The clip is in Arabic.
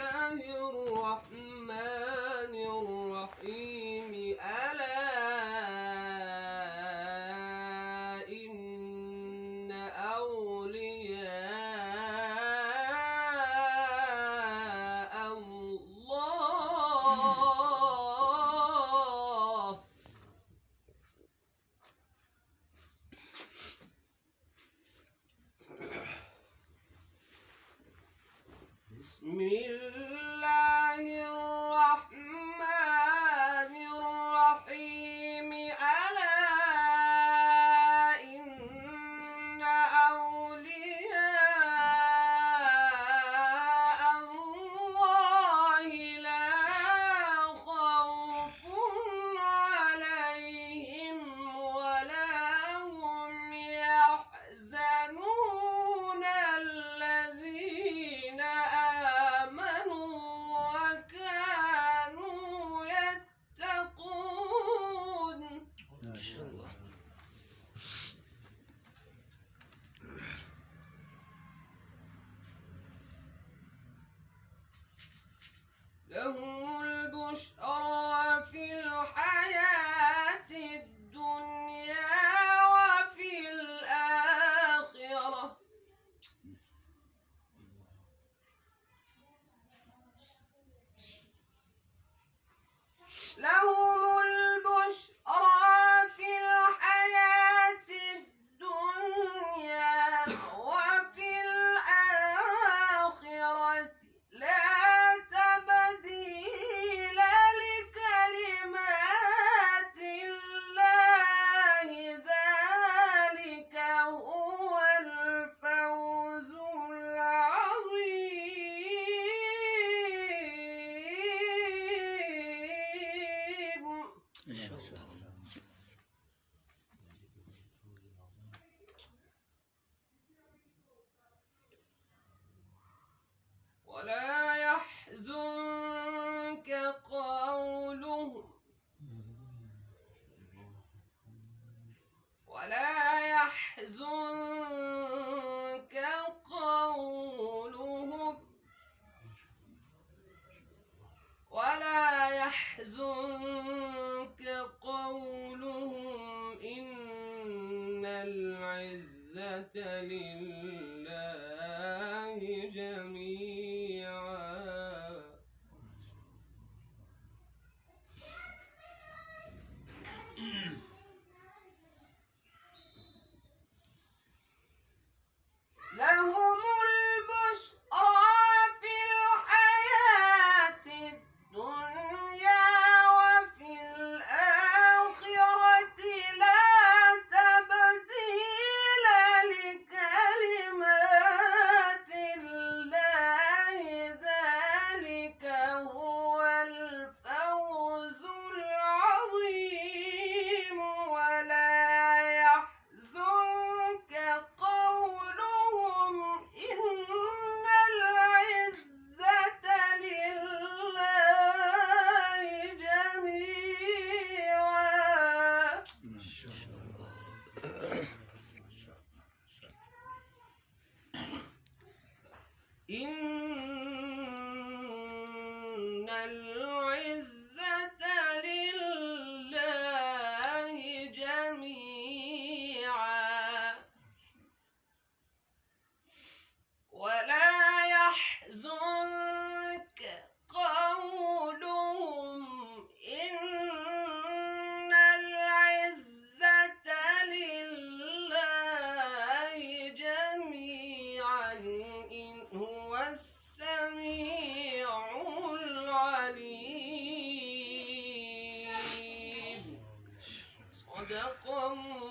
الله الرحمن الرحيم ألا إن أولياء الله بسم الله الرحمن الرحيم ألا إن أولياء الله لا خوف عليهم ولا هم يحزنون الذين آمنوا وكانوا يتقون. ما شاء الله. لهم البشرى في الحياة الدنيا وفي الآخرة. لهم البشرى في الحياة الدنيا وفي الآخرة لا تبديل لكلمات الله ذلك هو الفوز العظيم. ما شاء الله. ولا يحزنك قولهم ولا يحزنك قولهم ولا يحزنك قولهم إن العزة لله جميعا. لهم البشرى في الحياة الدنيا وفي الآخرة لا تبديل لكلمات الله ذلك هو الفوز العظيم. ولا يحزنك قولهم إن العزة لله جميعا. ما شاء الله. إن العزة لله جميعا. ولا يحزنك قولهم إن العزة لله جميعا إن هو السميع العليم. صدق الله.